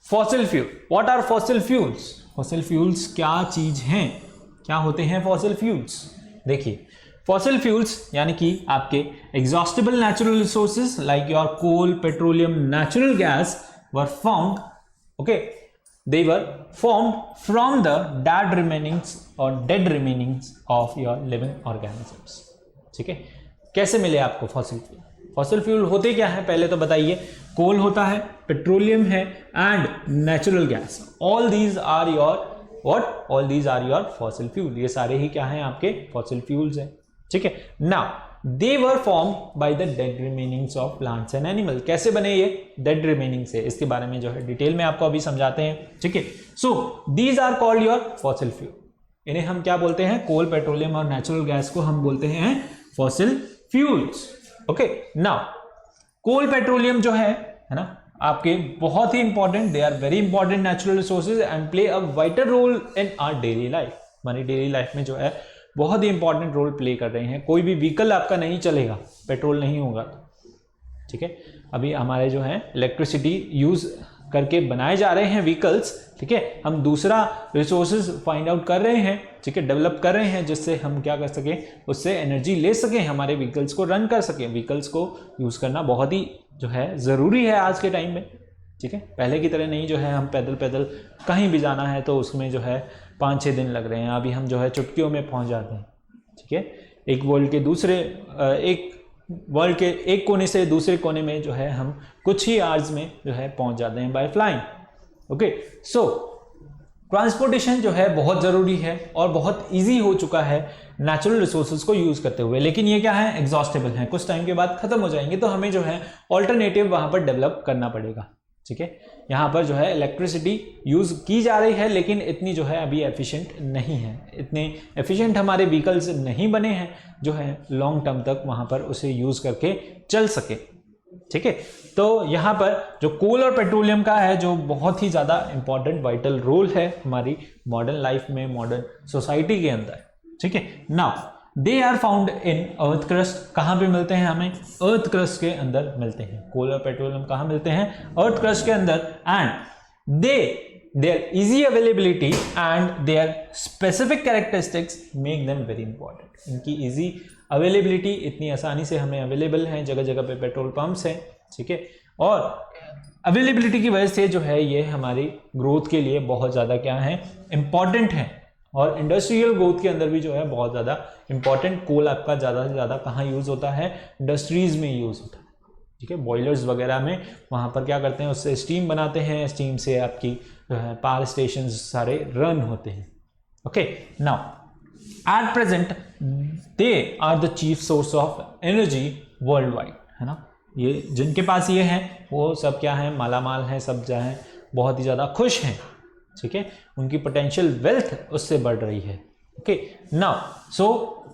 fossil fuel, what are fossil fuels, fossil fuels क्या चीज हैं, क्या होते हैं फॉसिल फ्यूल्स। देखिए, फॉसिल फ्यूल्स यानी कि आपके exhaustible natural resources like your coal, petroleum, natural gas were found, okay, they were formed from the dead remainings of your living organisms। ठीक है, कैसे मिले आपको फॉसिल फ्यूल, फॉसिल फ्यूल होते क्या है पहले तो बताइए, कोल होता है, पेट्रोलियम है and natural gas, all these are your what, all these are your fossil fuel, ये सारे ही क्या हैं आपके फॉसिल फ्यूल्स हैं। ठीक है, now they were formed by the dead remainings of plants and animals। कैसे बने ये, dead remaining से, इसके बारे में जो है डिटेल में आपको अभी समझाते हैं। ठीक है, so these are called your fossil fuel, इन्हें हम क्या बोलते हैं, कोल, पेट्रोलियम और नेचुरल गैस को हम बोलते हैं fossil fuels. Okay, now coal, petroleum जो है ना आपके बहुत ही important, they are very important natural resources and play a vital role in our daily life, हमारी डेली लाइफ में जो है बहुत ही इंपॉर्टेंट रोल प्ले कर रहे हैं। कोई भी व्हीकल आपका नहीं चलेगा पेट्रोल नहीं होगा। ठीक है, अभी हमारे जो है इलेक्ट्रिसिटी यूज करके बनाए जा रहे हैं व्हीकल्स। ठीक है, हम दूसरा रिसोर्सेज फाइंड आउट कर रहे हैं, ठीक है, डेवलप कर रहे हैं, जिससे हम क्या कर सकें, उससे एनर्जी ले सकें, हमारे व्हीकल्स को रन कर सकें। व्हीकल्स को यूज करना बहुत ही जो है ज़रूरी है आज के टाइम में। ठीक है, पहले की तरह नहीं जो है हम पैदल कहीं भी जाना है तो उसमें जो है 5-6 दिन लग रहे हैं, अभी हम जो है चुटकियों में पहुंच जाते हैं। ठीक है, एक वर्ल्ड के एक कोने से दूसरे कोने में जो है हम कुछ ही आवर्स में जो है पहुंच जाते हैं बाय फ्लाइंग। ओके, सो ट्रांसपोर्टेशन जो है बहुत ज़रूरी है और बहुत ईजी हो चुका है नेचुरल रिसोर्सेज को यूज़ करते हुए, लेकिन ये क्या है, एग्जॉस्टेबल है, कुछ टाइम के बाद खत्म हो जाएंगे, तो हमें जो है ऑल्टरनेटिव वहाँ पर डेवलप करना पड़ेगा। ठीक है, यहाँ पर जो है इलेक्ट्रिसिटी यूज़ की जा रही है, लेकिन इतनी जो है अभी एफिशिएंट नहीं है, इतने एफिशिएंट हमारे व्हीकल्स नहीं बने हैं जो है लॉन्ग टर्म तक वहाँ पर उसे यूज़ करके चल सके। ठीक है, तो यहाँ पर जो कोल और पेट्रोलियम का है जो बहुत ही ज़्यादा इंपॉर्टेंट वाइटल रोल है हमारी मॉडर्न लाइफ में, मॉडर्न सोसाइटी के अंदर। ठीक है, now they are found in earth crust, कहाँ पे मिलते हैं हमें, अर्थ क्रस्ट के अंदर मिलते हैं। कोल और पेट्रोलियम कहाँ मिलते हैं, अर्थ क्रस्ट के अंदर, and their easy availability and their specific characteristics make them very important. इनकी इजी अवेलेबिलिटी, इतनी आसानी से हमें अवेलेबल है, जगह जगह पे पेट्रोल पंप्स हैं। ठीक है, और अवेलेबिलिटी की वजह से जो है ये हमारी ग्रोथ के लिए बहुत ज़्यादा क्या है, इंपॉर्टेंट है, और इंडस्ट्रियल ग्रोथ के अंदर भी जो है बहुत ज़्यादा इंपॉर्टेंट। कोल आपका ज़्यादा से ज़्यादा कहाँ यूज़ होता है, इंडस्ट्रीज़ में यूज़ होता है। ठीक है, बॉयलर्स वगैरह में वहाँ पर क्या करते हैं, उससे स्टीम बनाते हैं, स्टीम से आपकी जो है पावर स्टेशन सारे रन होते हैं। Okay, now at present they are the chief source of energy world wide, है ना, ये जिनके पास ये है वो सब क्या है, मालामाल हैं, सब जो है बहुत ही ज़्यादा खुश हैं। ठीक है, उनकी पोटेंशियल वेल्थ उससे बढ़ रही है। Okay, now so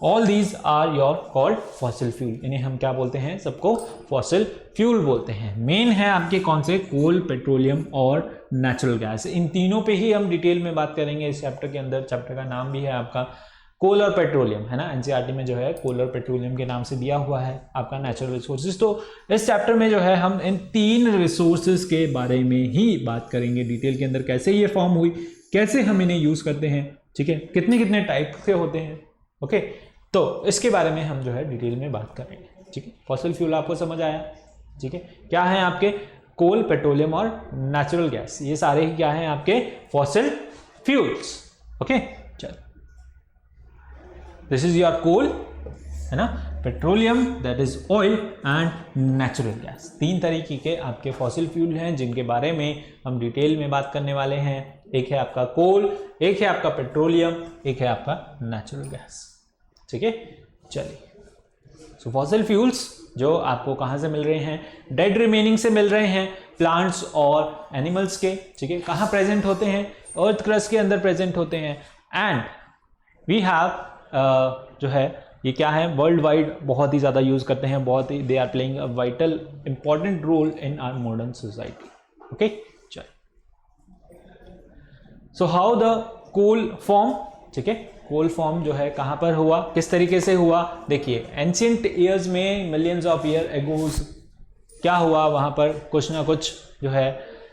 all these are your called fossil fuel, इन्हें हम क्या बोलते हैं, सबको फॉसिल फ्यूल बोलते हैं। मेन है आपके कौन से, कोल, पेट्रोलियम और नेचुरल गैस, इन तीनों पे ही हम डिटेल में बात करेंगे इस चैप्टर के अंदर। चैप्टर का नाम भी है आपका कोल और पेट्रोलियम, है ना, एनसीईआरटी में जो है कोल और पेट्रोलियम के नाम से दिया हुआ है आपका नेचुरल रिसोर्सेज। तो इस चैप्टर में जो है हम इन 3 रिसोर्सेज के बारे में ही बात करेंगे डिटेल के अंदर, कैसे ये फॉर्म हुई, कैसे हम इन्हें यूज करते हैं। ठीक है, कितने कितने टाइप के होते हैं। ओके, तो इसके बारे में हम जो है डिटेल में बात करेंगे। ठीक है, फॉसिल फ्यूल आपको समझ आया। ठीक है, क्या है आपके कोल, पेट्रोलियम और नेचुरल गैस, ये सारे ही क्या है आपके फॉसिल फ्यूल्स। ओके, चल, दिस इज योर कोल, है ना, petroleum that is oil and natural gas. तीन तरीके के आपके फॉसिल फ्यूल हैं जिनके बारे में हम डिटेल में बात करने वाले हैं। एक है आपका कोल, एक है आपका पेट्रोलियम, एक है आपका नेचुरल गैस। ठीक है, चलिए। सो फॉसिल फ्यूल्स जो आपको कहाँ से मिल रहे हैं? डेड रिमेनिंग से मिल रहे हैं, प्लांट्स और एनिमल्स के। ठीक है, कहाँ प्रेजेंट होते हैं? अर्थ क्रस्ट के अंदर प्रेजेंट होते हैं। एंड वी हैव जो है ये क्या है, वर्ल्ड वाइड बहुत ही ज़्यादा यूज़ करते हैं, बहुत ही they are playing a vital important role in our modern society. Okay, चलिए। So how the coal form, ठीक है, कोल फॉर्म जो है कहाँ पर हुआ, किस तरीके से हुआ? देखिए, एंशिएंट ईयर्स में मिलियंस ऑफ ईयर एगोज क्या हुआ, वहाँ पर कुछ ना कुछ जो है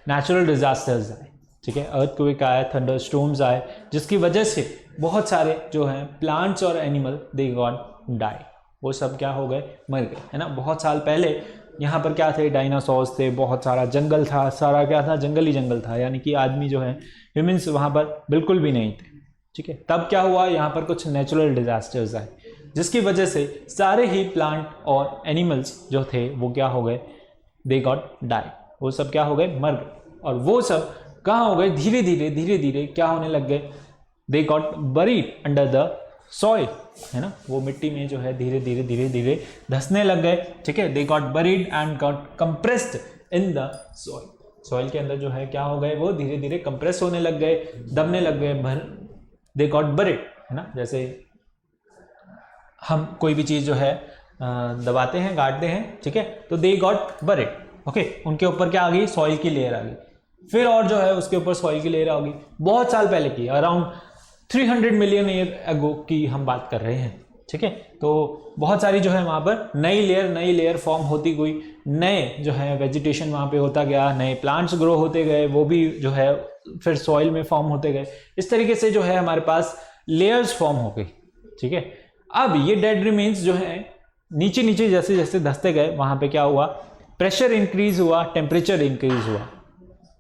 नेचुरल डिजास्टर्स आए। ठीक है, अर्थक्वेक आए, थंडर स्टॉर्म्स आए, जिसकी वजह से बहुत सारे जो हैं प्लांट्स और एनिमल दे गॉट डाई, वो सब क्या हो गए, मर गए, है ना। बहुत साल पहले यहाँ पर क्या थे, डायनासोर्स थे, बहुत सारा जंगल था, सारा क्या था, जंगल ही जंगल था, यानी कि आदमी जो है ह्यूमंस वहाँ पर बिल्कुल भी नहीं थे। ठीक है, तब क्या हुआ, यहाँ पर कुछ नेचुरल डिजास्टर्स आए, जिसकी वजह से सारे ही प्लांट और एनिमल्स जो थे वो क्या हो गए, दे गॉट डाई, वो सब क्या हो गए, मर गए। और वो सब कहाँ हो गए, धीरे धीरे क्या होने लग गए, they got buried under the soil, है ना। वो मिट्टी में जो है धीरे धीरे धंसने लग गए। ठीक है, they got buried and got compressed in the soil. Soil के अंदर जो है क्या हो गए, वो धीरे धीरे कंप्रेस होने लग गए, दबने लग गए, दे गॉट बरीड, है ना। जैसे हम कोई भी चीज़ जो है दबाते हैं, गाड़ते हैं, ठीक है, तो दे गॉट बरीड। ओके, उनके ऊपर क्या आ गई, सॉइल की लेयर आ गई। फिर और जो है उसके ऊपर सॉइल की लेयर आ गई, बहुत साल पहले की, अराउंड 300 मिलियन ईयर अगो की हम बात कर रहे हैं। ठीक है, तो बहुत सारी जो है वहाँ पर नई लेयर फॉर्म होती गई, नए जो है वेजिटेशन वहाँ पे होता गया, नए प्लांट्स ग्रो होते गए, वो भी जो है फिर सॉइल में फॉर्म होते गए। इस तरीके से जो है हमारे पास लेयर्स फॉर्म हो गई। ठीक है, अब ये डेड रिमेन्स जो है नीचे जैसे जैसे धंसते गए, वहाँ पे क्या हुआ, प्रेशर इंक्रीज हुआ, टेम्परेचर इंक्रीज हुआ।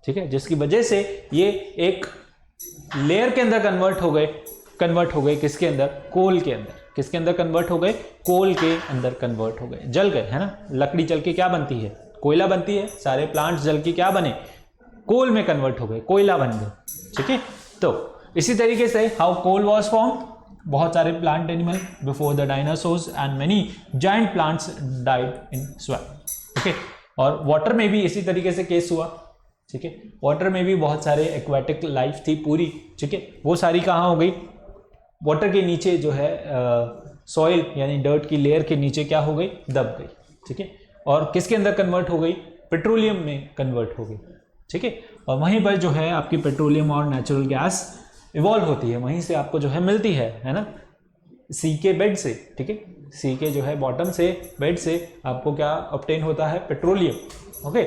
ठीक है, जिसकी वजह से ये एक लेयर के अंदर कन्वर्ट हो गए किसके अंदर, कोल के अंदर। किसके अंदर कन्वर्ट हो गए, कोल के अंदर कन्वर्ट हो गए, जल गए, है ना। लकड़ी जल के क्या बनती है, कोयला बनती है। सारे प्लांट्स जल के क्या बने, कोल में कन्वर्ट हो गए, कोयला बन गए। ठीक है, तो इसी तरीके से हाउ कोल वॉज फॉर्म, बहुत सारे plant animal before the dinosaurs and many giant plants died in swamp. Okay, और वाटर में भी इसी तरीके से केस हुआ। ठीक है, वाटर में भी बहुत सारे एक्वाटिक लाइफ थी पूरी। ठीक है, वो सारी कहाँ हो गई, वाटर के नीचे जो है सॉइल यानी डर्ट की लेयर के नीचे क्या हो गई, दब गई। ठीक है, और किसके अंदर कन्वर्ट हो गई, पेट्रोलियम में कन्वर्ट हो गई। ठीक है, और वहीं पर जो है आपकी पेट्रोलियम और नेचुरल गैस इवॉल्व होती है, वहीं से आपको जो है मिलती है ना, सी के बेड से। ठीक है, सी के जो है बॉटम से, बेड से आपको क्या ऑब्टेन होता है, पेट्रोलियम। ओके,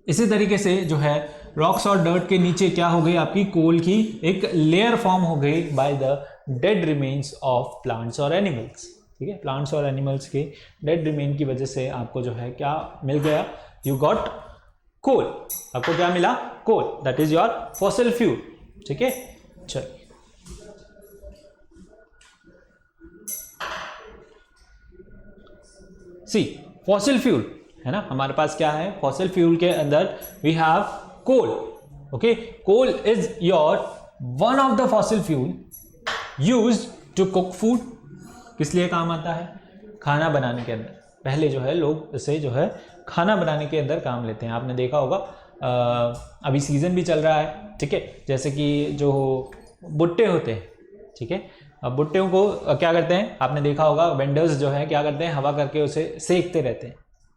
इसी तरीके से जो है रॉक्स और डर्ट के नीचे क्या हो गई, आपकी कोल की एक लेयर फॉर्म हो गई by the dead remains of plants और एनिमल्स। ठीक है, प्लांट्स और एनिमल्स के डेड रिमेन की वजह से आपको जो है क्या मिल गया, यू गॉट कोल। आपको क्या मिला, coal, that is your fossil fuel. ठीक है, चलिए सी फॉसिल फ्यूल, है ना। हमारे पास क्या है, फॉसिल फ्यूल के अंदर we have coal. Okay, coal is your one of the fossil fuel used to cook food. किस लिए काम आता है, खाना बनाने के अंदर। पहले जो है लोग इसे जो है खाना बनाने के अंदर काम लेते हैं। आपने देखा होगा अभी सीजन भी चल रहा है। ठीक है, जैसे कि जो भुट्टे होते हैं, ठीक है, अब भुट्टे को क्या करते हैं, आपने देखा होगा वेंडर्स जो है क्या करते हैं, हवा करके उसे सेकते रहते हैं।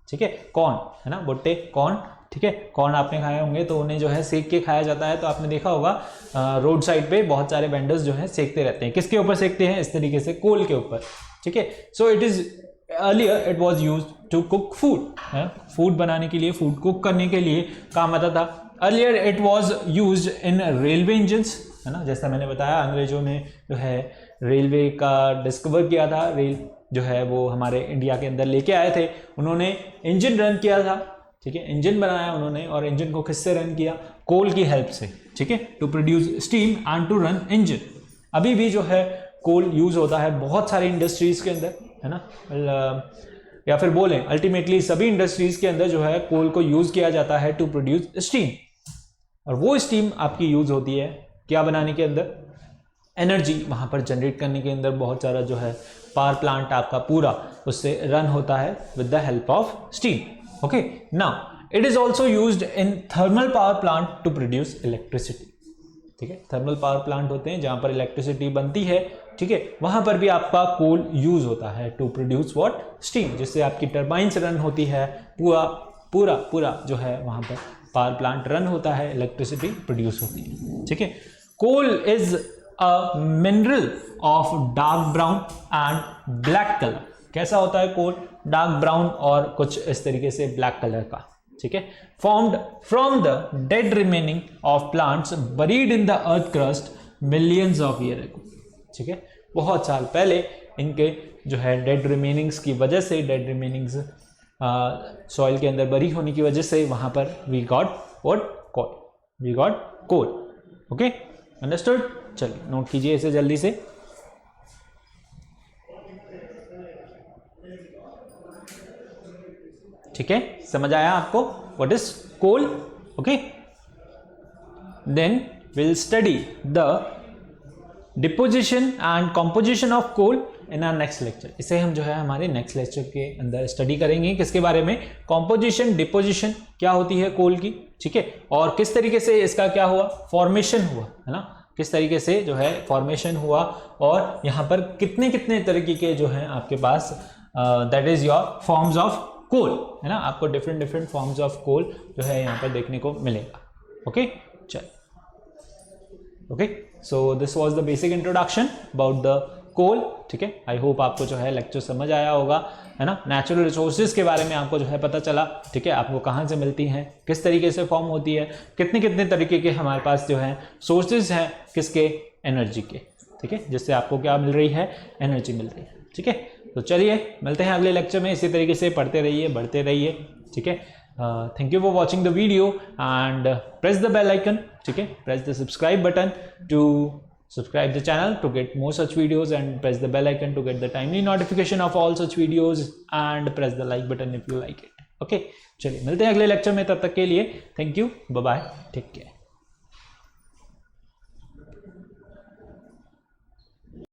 ठीक है, कॉर्न, है ना, भुट्टे कॉर्न। ठीक है, कॉर्न आपने खाए होंगे तो उन्हें जो है सेक के खाया जाता है। तो आपने देखा होगा रोड साइड पे बहुत सारे वेंडर्स जो है सेकते रहते हैं। किसके ऊपर सेकते हैं, इस तरीके से कोल के ऊपर। ठीक है, so it is earlier it was used to cook food, food बनाने के लिए, फूड कुक करने के लिए काम आता था। Earlier it was used in railway engines, है ना। जैसा मैंने बताया, अंग्रेजों ने जो है रेलवे का डिस्कवर किया था, रेल जो है वो हमारे इंडिया के अंदर लेके आए थे। उन्होंने इंजन रन किया था। ठीक है, इंजन बनाया उन्होंने, और इंजन को किससे रन किया, कोल की हेल्प से। ठीक है, to produce steam and to run engine. अभी भी जो है कोल यूज होता है बहुत सारी इंडस्ट्रीज के अंदर, है ना, या फिर बोलें अल्टीमेटली सभी इंडस्ट्रीज के अंदर जो है कोल को यूज किया जाता है टू प्रोड्यूस स्टीम, और वो स्टीम आपकी यूज होती है क्या बनाने के अंदर, एनर्जी वहां पर जनरेट करने के अंदर। बहुत सारा जो है पावर प्लांट आपका पूरा उससे रन होता है with the help of steam. Okay, now it is also used in thermal power plant to produce electricity. ठीक है, थर्मल पावर प्लांट होते हैं जहां पर इलेक्ट्रिसिटी बनती है, ठीक है, वहां पर भी आपका कोल यूज होता है टू प्रोड्यूस व्हाट, स्टीम, जिससे आपकी टर्बाइंस रन होती है, पूरा पूरा पूरा जो है वहां पर पावर प्लांट रन होता है, इलेक्ट्रिसिटी प्रोड्यूस होती है। ठीक है, coal is a mineral of dark brown and black colour. कैसा होता है कोल, डार्क ब्राउन और कुछ इस तरीके से ब्लैक कलर का। ठीक है, formed from the dead remaining of plants buried in the earth crust millions of year ago. ठीक है, बहुत साल पहले इनके जो है डेड रिमेनिंग्स की वजह से, डेड रिमेनिंग्स सॉइल के अंदर बरी होने की वजह से वहां पर we got what, coal, we got coal. Okay, understood. चलिए नोट कीजिए इसे जल्दी से। ठीक है, समझ आया आपको what is coal. Okay, then will study the deposition and composition of coal in our next lecture. इसे हम जो है हमारे नेक्स्ट लेक्चर के अंदर स्टडी करेंगे। किसके बारे में, कॉम्पोजिशन, डिपोजिशन क्या होती है कोल की, ठीक है, और किस तरीके से इसका क्या हुआ, फॉर्मेशन हुआ, है ना, किस तरीके से जो है फॉर्मेशन हुआ, और यहाँ पर कितने कितने तरीके के जो है आपके पास that is your forms of coal, है ना, आपको different different forms of coal जो है यहाँ पर देखने को मिलेगा। ओके, चल, okay, so this was the basic introduction about the coal. ठीक है, आई होप आपको जो है लेक्चर समझ आया होगा, है ना। नेचुरल रिसोर्सेज के बारे में आपको जो है पता चला, ठीक है, आपको कहाँ से मिलती हैं, किस तरीके से फॉर्म होती है, कितने कितने तरीके के हमारे पास जो है सोर्सेज हैं, किसके, एनर्जी के। ठीक है, जिससे आपको क्या मिल रही है, एनर्जी मिल रही है। ठीक है, तो चलिए मिलते हैं अगले लेक्चर में। इसी तरीके से पढ़ते रहिए, बढ़ते रहिए। ठीक है, thank you for watching the video and press the bell icon. ठीक है, press the subscribe button to subscribe the channel to get more such videos, and press the bell icon to get the timely notification of all such videos, and press the like button if you like it. Okay, चलिए मिलते हैं अगले lecture में, तब तक के लिए thank you, bye bye, take care.